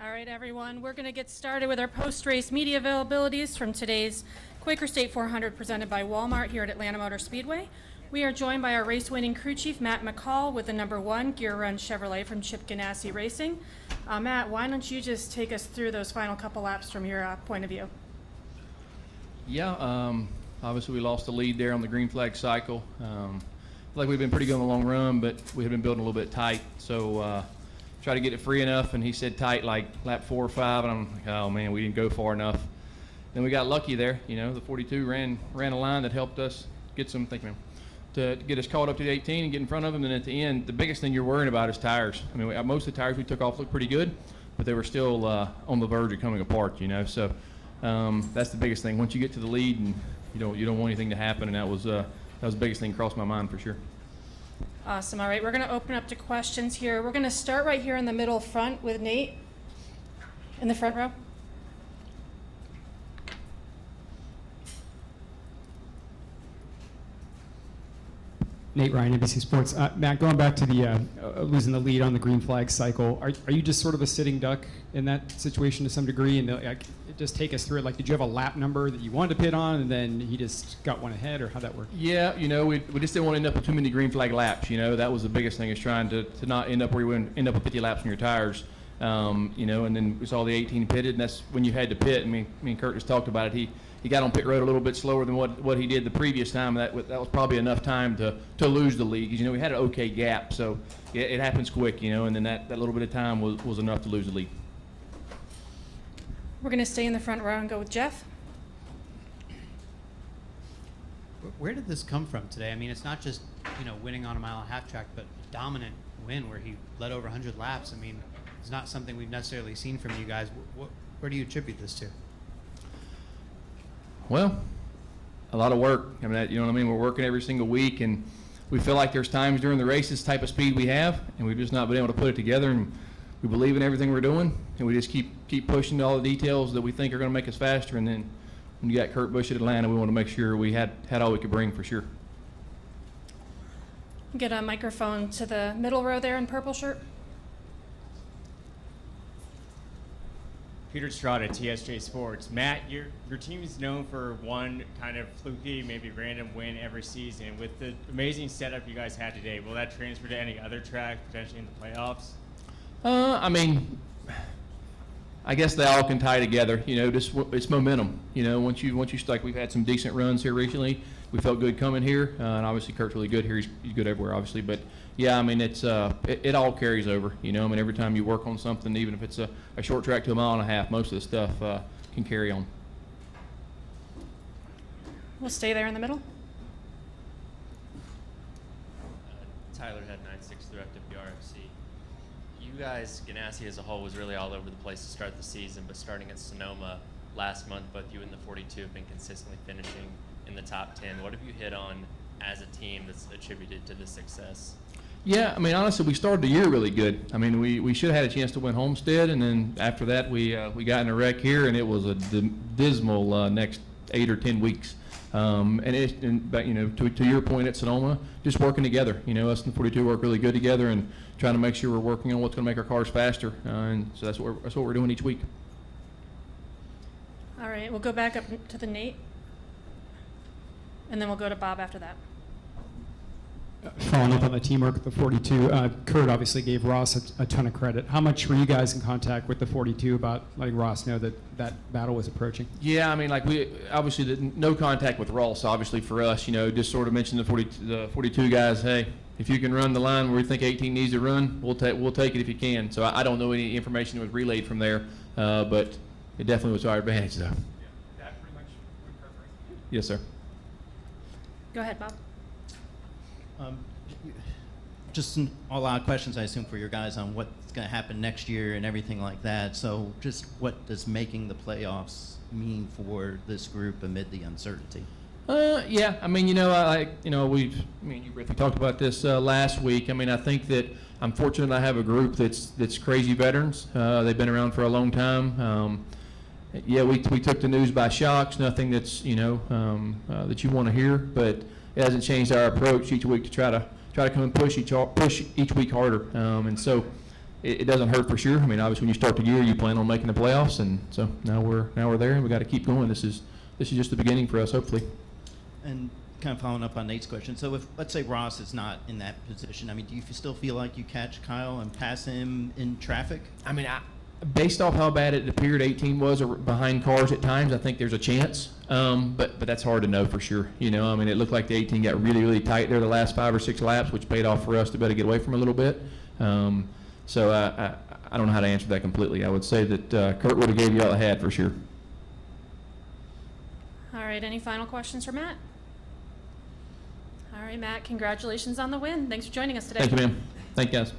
All right, everyone, we're going to get started with our post-race media availabilities from today's Quaker State 400 presented by Walmart here at Atlanta Motor Speedway. We are joined by our race-winning crew chief, Matt McCall, with the #1 Gear Run Chevrolet from Chip Ganassi Racing. Matt, why don't you just take us through those final couple laps from your point of view? Yeah, obviously we lost the lead there on the green flag cycle. Like we've been pretty good on the long run, but we had been building a little bit tight. So try to get it free enough, and he said tight like lap 4 or 5, and I'm like, oh man, we didn't go far enough. Then we got lucky there, you know, the 42 ran a line that helped us get some, to get us caught up to the 18 and get in front of him. And at the end, the biggest thing you're worrying about is tires. I mean, most of the tires we took off looked pretty good, but they were still on the verge of coming apart, you know. So that's the biggest thing. Once you get to the lead, and you don't want anything to happen, and that was the biggest thing crossed my mind for sure. Awesome. All right, we're going to open up to questions here. We're going to start right here in the middle front with Nate in the front row. Nate Ryan, NBC Sports. Matt, going back to the losing the lead on the green flag cycle, are you just sort of a sitting duck in that situation to some degree? And just take us through it. Like, did you have a lap number that you wanted to pit on, and then he just got one ahead, or how'd that work? Yeah, you know, we just didn't want to end up with too many green flag laps. You know, that was the biggest thing, is trying to not end up where you end up with 50 laps on your tires. You know, and then we saw the 18 pitted, and that's when you had to pit. Me and Kurt just talked about it. He got on pit road a little bit slower than what he did the previous time. That was probably enough time to lose the lead, because, you know, we had an okay gap. So it happens quick, you know, and then that little bit of time was enough to lose the lead. We're going to stay in the front row and go with Jeff. Where did this come from today? I mean, it's not just, you know, winning on a mile and a half track, but a dominant win where he led over 100 laps. I mean, it's not something we've necessarily seen from you guys. Where do you attribute this to? Well, a lot of work. I mean, you know what I mean? We're working every single week, and we feel like there's times during the race, this type of speed we have, and we've just not been able to put it together. And we believe in everything we're doing, and we just keep pushing all the details that we think are going to make us faster. And then when you got Kurt Busch at Atlanta, we want to make sure we had all we could bring for sure. Get a microphone to the middle row there in purple shirt. Peter Strada, TSJ Sports. Matt, your team is known for one kind of fluky, maybe random win every season. With the amazing setup you guys had today, will that transfer to any other track, potentially in the playoffs? I mean, I guess they all can tie together. You know, just it's momentum. You know, once you like, we've had some decent runs here recently. We felt good coming here, and obviously Kurt's really good here. He's good everywhere, obviously. But yeah, I mean, it's it all carries over. You know, I mean, every time you work on something, even if it's a short track to a mile and a half, most of the stuff can carry on. We'll stay there in the middle. Tyler Head, 96 through FWRFC. You guys, Ganassi as a whole, was really all over the place to start the season, but starting at Sonoma last month, both you and the 42 have been consistently finishing in the top 10. What have you hit on as a team that's attributed to this success? Yeah, I mean, honestly, we started the year really good. I mean, we should have had a chance to win Homestead, and then after that, we got in a wreck here, and it was a dismal next 8 or 10 weeks. But you know, to your point at Sonoma, just working together. You know, us and the 42 work really good together, and trying to make sure we're working on what's going to make our cars faster. And so that's what we're doing each week. All right, we'll go back up to the Nate, and then we'll go to Bob after that. Following up on the teamwork with the 42, Kurt obviously gave Ross a ton of credit. How much were you guys in contact with the 42 about letting Ross know that battle was approaching? Yeah, I mean, like, we obviously did no contact with Ross. Obviously for us, you know, just sort of mentioned the 42 guys. Hey, if you can run the line where we think 18 needs to run, we'll take it if you can. So I don't know any information that was relayed from there, but it definitely was to our advantage, though. Yeah, that pretty much went perfect. Yes, sir. Go ahead, Bob. Just some all-out questions, I assume, for your guys on what's going to happen next year and everything like that. So just what does making the playoffs mean for this group amid the uncertainty? Yeah, I mean, you know, me and you briefly talked about this last week. I mean, I think that I'm fortunate I have a group that's crazy veterans. They've been around for a long time. Yeah, we took the news by shock. It's nothing that's, you know, that you want to hear, but it hasn't changed our approach each week to try to come and push each week harder. And so, it doesn't hurt for sure. I mean, obviously, when you start the year, you plan on making the playoffs, and so now we're there, and we got to keep going. This is just the beginning for us, hopefully. And kind of following up on Nate's question, so if, let's say, Ross is not in that position, I mean, do you still feel like you catch Kyle and pass him in traffic? I mean, based off how bad it appeared 18 was behind cars at times, I think there's a chance. But that's hard to know for sure. You know, I mean, it looked like the 18 got really, really tight there the last 5 or 6 laps, which paid off for us to be able to get away from a little bit. So I don't know how to answer that completely. I would say that Kurt would have gave you all I had for sure. All right, any final questions for Matt? All right, Matt, congratulations on the win. Thanks for joining us today. Thank you, ma'am. Thank you, guys.